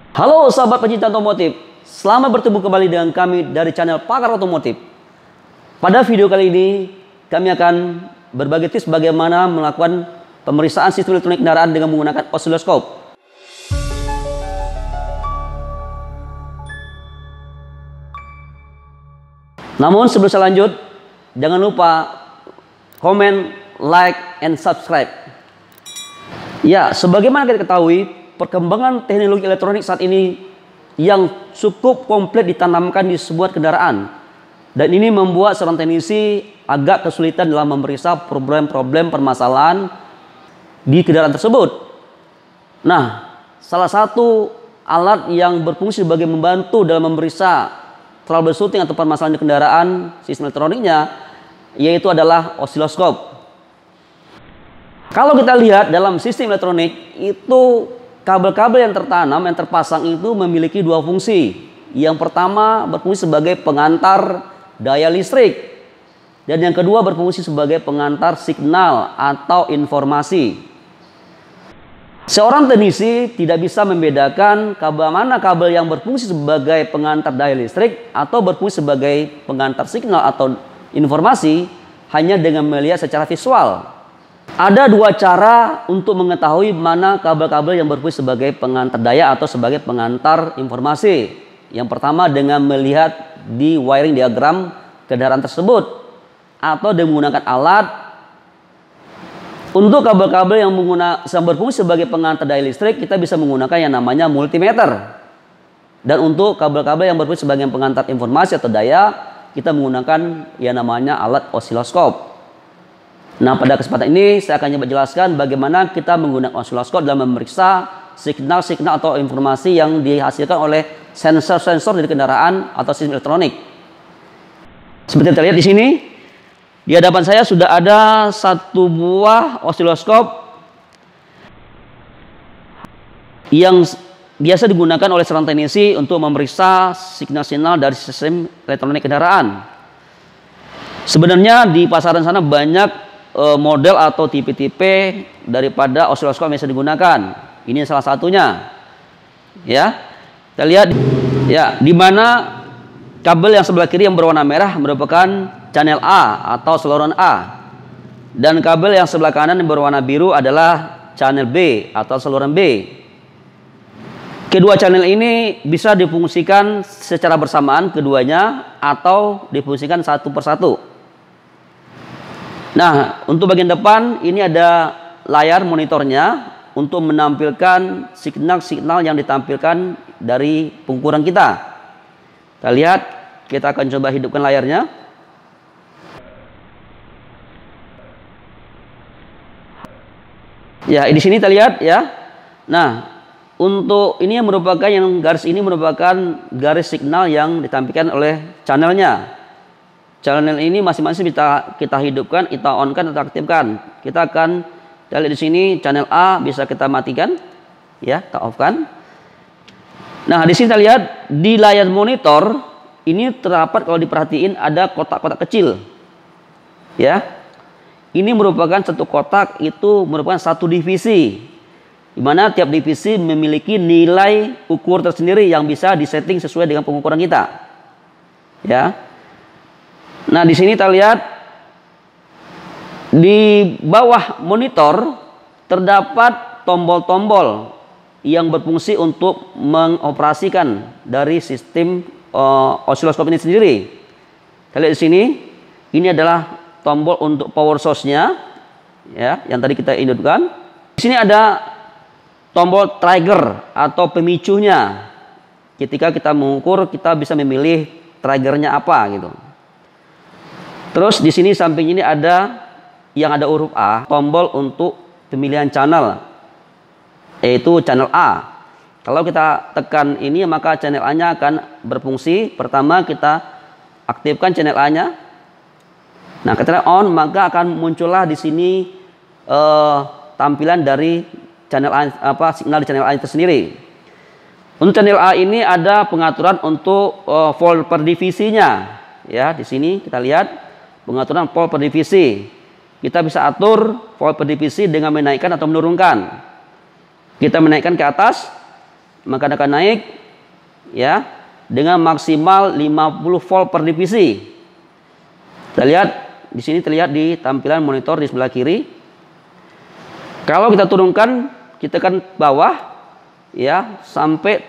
Halo sahabat pecinta otomotif, selamat bertemu kembali dengan kami dari channel Pakar Otomotif. Pada video kali ini, kami akan berbagi tips bagaimana melakukan pemeriksaan sistem elektronik kendaraan dengan menggunakan osiloskop. Namun sebelum saya lanjut, jangan lupa komen, like, and subscribe. Ya, sebagaimana kita ketahui, perkembangan teknologi elektronik saat ini yang cukup komplit ditanamkan di sebuah kendaraan. Dan ini membuat seorang teknisi agak kesulitan dalam memeriksa problem-problem permasalahan di kendaraan tersebut. Nah, salah satu alat yang berfungsi sebagai membantu dalam memeriksa troubleshooting atau permasalahan di kendaraan sistem elektroniknya, yaitu adalah osiloskop. Kalau kita lihat dalam sistem elektronik itu, kabel-kabel yang tertanam, yang terpasang itu memiliki dua fungsi. Yang pertama berfungsi sebagai pengantar daya listrik. Dan yang kedua berfungsi sebagai pengantar signal atau informasi. Seorang teknisi tidak bisa membedakan kabel mana kabel yang berfungsi sebagai pengantar daya listrik atau berfungsi sebagai pengantar signal atau informasi hanya dengan melihat secara visual. Ada dua cara untuk mengetahui mana kabel-kabel yang berfungsi sebagai pengantar daya atau sebagai pengantar informasi. Yang pertama dengan melihat di wiring diagram kendaraan tersebut atau dengan menggunakan alat. Untuk kabel-kabel yang berfungsi sebagai pengantar daya listrik, kita bisa menggunakan yang namanya multimeter. Dan untuk kabel-kabel yang berfungsi sebagai pengantar informasi atau daya, kita menggunakan yang namanya alat osiloskop. Nah, pada kesempatan ini saya akan coba jelaskan bagaimana kita menggunakan osiloskop dalam memeriksa signal-signal atau informasi yang dihasilkan oleh sensor-sensor dari kendaraan atau sistem elektronik. Seperti kita lihat di sini, di hadapan saya sudah ada satu buah osiloskop yang biasa digunakan oleh seorang teknisi untuk memeriksa signal-signal dari sistem elektronik kendaraan. Sebenarnya di pasaran sana banyak model atau tipe-tipe daripada osiloskop yang bisa digunakan. Ini salah satunya. Ya. Kita lihat ya, di mana kabel yang sebelah kiri yang berwarna merah merupakan channel A atau saluran A. Dan kabel yang sebelah kanan yang berwarna biru adalah channel B atau saluran B. Kedua channel ini bisa difungsikan secara bersamaan keduanya atau difungsikan satu persatu. Nah, untuk bagian depan ini ada layar monitornya untuk menampilkan signal-signal yang ditampilkan dari pengukuran kita. Kita lihat, kita akan coba hidupkan layarnya. Ya, di sini kita lihat ya. Nah, untuk ini yang merupakan garis ini merupakan garis signal yang ditampilkan oleh channelnya. Channel ini masing-masing kita hidupkan, kita on-kan atau aktifkan. Kita akan lihat di sini channel A bisa kita matikan, ya, kita off-kan. Nah, di sini kita lihat di layar monitor ini terdapat, kalau diperhatiin ada kotak-kotak kecil, ya. Ini merupakan satu kotak, itu merupakan satu divisi, di mana tiap divisi memiliki nilai ukur tersendiri yang bisa disetting sesuai dengan pengukuran kita, ya. Nah, di sini kita lihat di bawah monitor terdapat tombol-tombol yang berfungsi untuk mengoperasikan dari sistem osiloskop ini sendiri. Kita lihat di sini, ini adalah tombol untuk power source-nya, ya, yang tadi kita hidupkan. Di sini ada tombol trigger atau pemicunya. Ketika kita mengukur, kita bisa memilih triggernya apa gitu. Terus di sini samping ini ada yang ada huruf A, tombol untuk pemilihan channel, yaitu channel A. Kalau kita tekan ini, maka channel A-nya akan berfungsi. Pertama kita aktifkan channel A-nya. Nah, ketika on, maka akan muncullah di sini tampilan dari channel A, signal di channel A itu sendiri. Untuk channel A ini ada pengaturan untuk volt per divisinya. Ya, di sini kita lihat pengaturan volt per divisi. Kita bisa atur volt per divisi dengan menaikkan atau menurunkan. Kita menaikkan ke atas, maka akan naik ya dengan maksimal 50 volt per divisi. Kita lihat di sini, terlihat di tampilan monitor di sebelah kiri. Kalau kita turunkan, kita tekan bawah ya sampai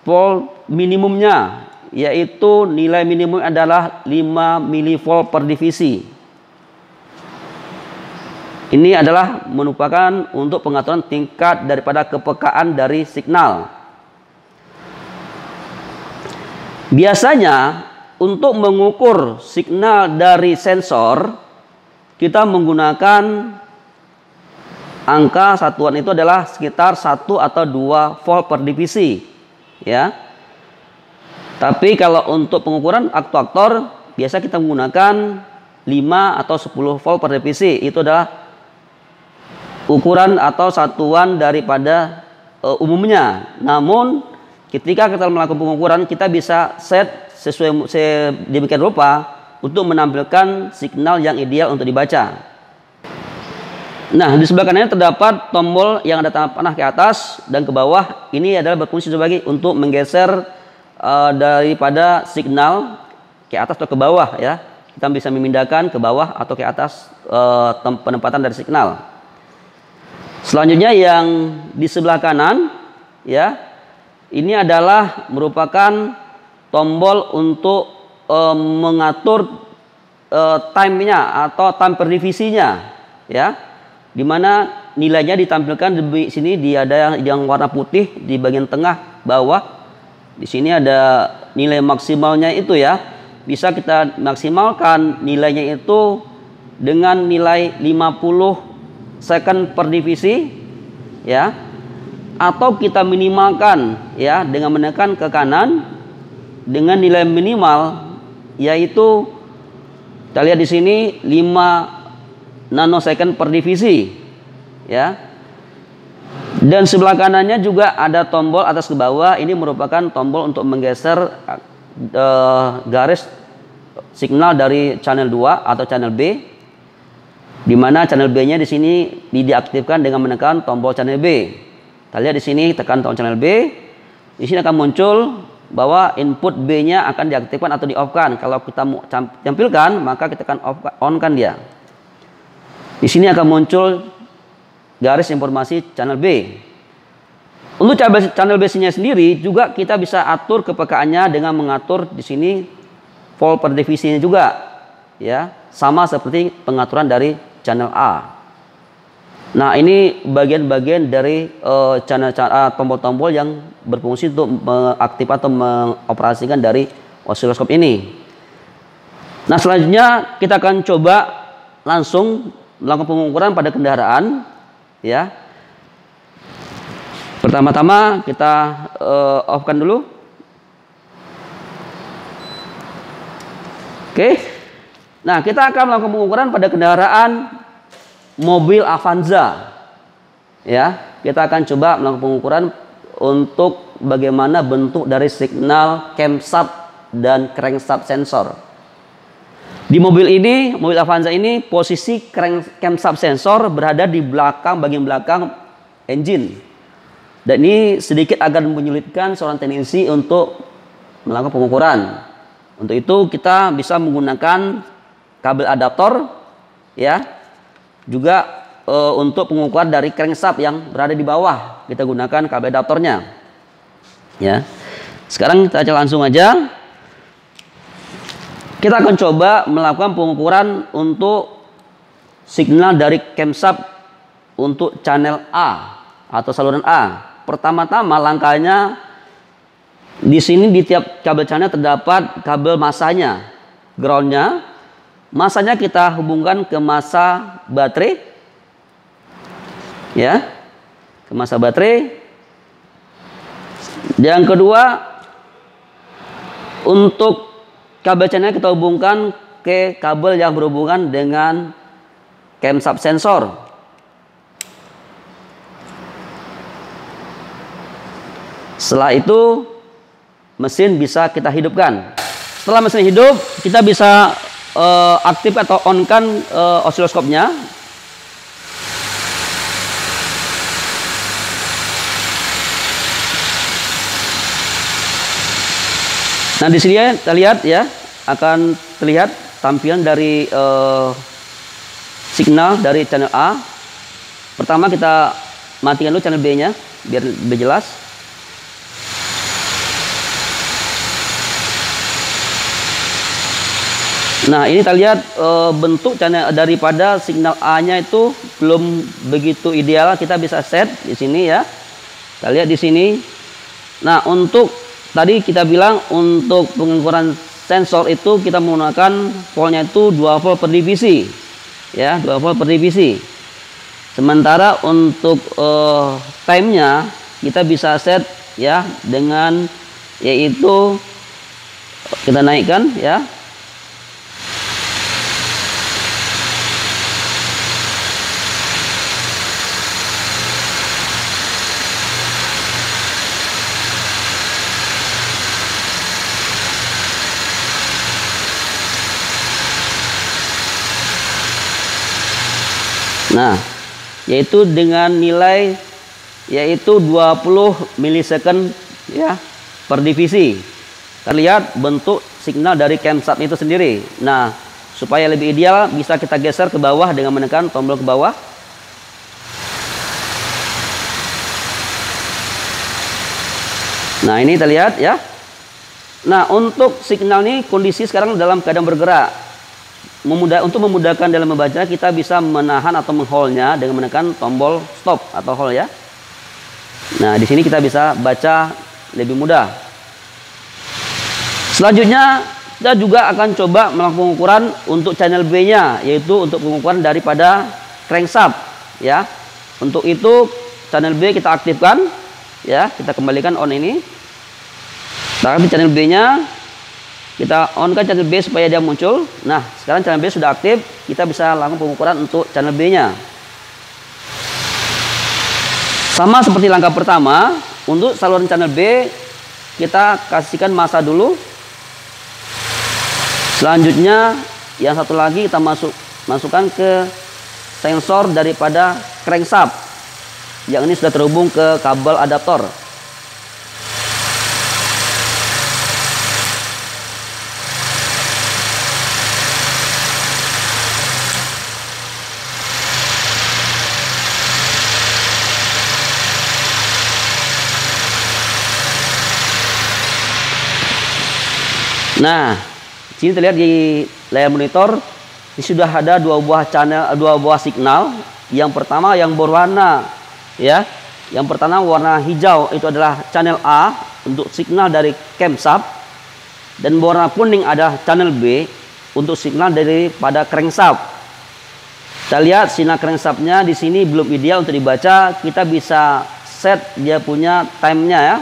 volt minimumnya, yaitu nilai minimum adalah 5 mV per divisi. Ini adalah merupakan untuk pengaturan tingkat daripada kepekaan dari signal. Biasanya untuk mengukur signal dari sensor, kita menggunakan angka satuan itu adalah sekitar 1 atau 2 volt per divisi ya. Tapi kalau untuk pengukuran aktuator biasa kita menggunakan 5 atau 10 volt per divisi. Itu adalah ukuran atau satuan daripada umumnya. Namun ketika kita melakukan pengukuran, kita bisa set sesuai demikian rupa untuk menampilkan signal yang ideal untuk dibaca. Nah, di sebelah kanannya terdapat tombol yang ada tanda panah ke atas dan ke bawah. Ini adalah berfungsi sebagai untuk menggeser daripada signal ke atas atau ke bawah ya. Kita bisa memindahkan ke bawah atau ke atas penempatan dari signal. Selanjutnya yang di sebelah kanan ya, ini adalah merupakan tombol untuk mengatur time-nya atau time per divisinya ya. Di mana nilainya ditampilkan di sini, ada yang warna putih di bagian tengah bawah. Di sini ada nilai maksimalnya itu ya. Bisa kita maksimalkan nilainya itu dengan nilai 50 second per divisi ya. Atau kita minimalkan ya dengan menekan ke kanan dengan nilai minimal, yaitu kita lihat di sini 5 nanosecond per divisi ya. Dan sebelah kanannya juga ada tombol atas ke bawah. Ini merupakan tombol untuk menggeser garis signal dari channel 2 atau channel B, di mana channel B-nya di sini diaktifkan dengan menekan tombol channel B. Kita lihat di sini, tekan tombol channel B. Di sini akan muncul bahwa input B-nya akan diaktifkan atau di-off-kan. Kalau kita mau tampilkan, maka kita akan on-kan dia. Di sini akan muncul garis informasi channel B. Untuk channel B-nya sendiri juga kita bisa atur kepekaannya dengan mengatur di sini volt per divisinya juga ya, sama seperti pengaturan dari channel A. Nah, ini bagian-bagian dari tombol-tombol yang berfungsi untuk mengaktifkan atau mengoperasikan dari osiloskop ini. Nah, selanjutnya kita akan coba langsung melakukan pengukuran pada kendaraan ya. Pertama-tama kita off-kan dulu. Oke. Nah, kita akan melakukan pengukuran pada kendaraan mobil Avanza ya. Kita akan coba melakukan pengukuran untuk bagaimana bentuk dari signal camshaft dan crankshaft sensor. Di mobil ini, mobil Avanza ini, posisi camshaft sensor berada di belakang, bagian belakang engine. Dan ini sedikit akan menyulitkan seorang teknisi untuk melakukan pengukuran. Untuk itu kita bisa menggunakan kabel adaptor ya. Juga untuk pengukuran dari crankshaft yang berada di bawah, kita gunakan kabel adaptornya. Ya. Sekarang kita langsung aja. Kita akan coba melakukan pengukuran untuk signal dari camshaft untuk channel A atau saluran A. Pertama-tama langkahnya di sini di tiap kabel channel terdapat kabel masanya, groundnya. Masanya kita hubungkan ke masa baterai, ya, ke masa baterai. Yang kedua, untuk kabel channel kita hubungkan ke kabel yang berhubungan dengan camshaft sensor. Setelah itu mesin bisa kita hidupkan. Setelah mesin hidup, kita bisa aktif atau on-kan osiloskopnya. Nah, di sini ya, kita lihat ya, akan terlihat tampilan dari signal dari channel A. Pertama kita matikan dulu channel B-nya biar lebih jelas. Nah, ini kita lihat bentuk channel daripada signal A-nya itu belum begitu ideal. Kita bisa set di sini ya. Kita lihat di sini. Nah, untuk tadi kita bilang untuk pengukuran sensor itu kita menggunakan voltnya itu 2 volt per divisi. Ya, 2 volt per divisi. Sementara untuk time-nya kita bisa set ya dengan yaitu kita naikkan ya. Nah, yaitu dengan nilai yaitu 20 milisecond ya per divisi. Kita lihat bentuk signal dari camshaft itu sendiri. Nah, supaya lebih ideal bisa kita geser ke bawah dengan menekan tombol ke bawah. Nah, ini kita lihat ya. Nah, untuk signal ini kondisi sekarang dalam keadaan bergerak. Untuk memudahkan dalam membaca, kita bisa menahan atau mengholdnya dengan menekan tombol stop atau hold ya. Nah, di sini kita bisa baca lebih mudah. Selanjutnya kita juga akan coba melakukan pengukuran untuk channel B-nya, yaitu untuk pengukuran daripada crankshaft ya. Untuk itu channel B kita aktifkan ya, kita kembalikan on ini. Kita aktifkan channel B-nya. Kita on-kan channel B supaya dia muncul. Nah, sekarang channel B sudah aktif. Kita bisa lakukan pengukuran untuk channel B-nya. Sama seperti langkah pertama, untuk saluran channel B, kita kasihkan massa dulu. Selanjutnya, yang satu lagi kita masukkan ke sensor daripada crankshaft. Yang ini sudah terhubung ke kabel adaptor. Nah, sini terlihat di layar monitor ini sudah ada dua buah signal. Yang pertama yang berwarna ya. Yang pertama warna hijau itu adalah channel A untuk signal dari camshaft, dan warna kuning ada channel B untuk signal daripada crankshaft. Kita lihat sinyal crankshaftnya di sini belum ideal untuk dibaca. Kita bisa set dia punya time-nya ya.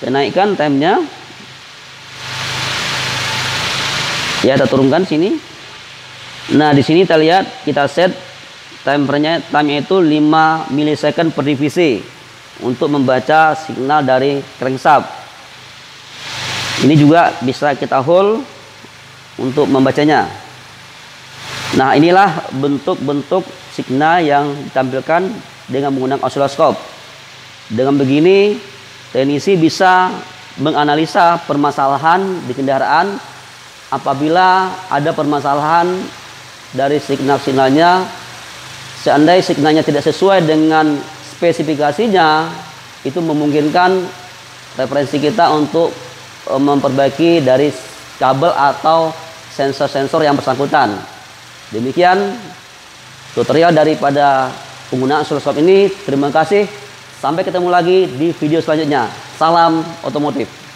Kita naikkan time-nya. Ya, kita turunkan sini. Nah, di sini kita lihat kita set time-nya itu 5 milisecond per divisi untuk membaca signal dari crankshaft. Ini juga bisa kita hold untuk membacanya. Nah, inilah bentuk-bentuk signal yang ditampilkan dengan menggunakan osiloskop. Dengan begini, teknisi bisa menganalisa permasalahan di kendaraan. Apabila ada permasalahan dari signal-signalnya, seandainya signalnya tidak sesuai dengan spesifikasinya, itu memungkinkan referensi kita untuk memperbaiki dari kabel atau sensor-sensor yang bersangkutan. Demikian tutorial daripada penggunaan osiloskop ini. Terima kasih. Sampai ketemu lagi di video selanjutnya. Salam otomotif.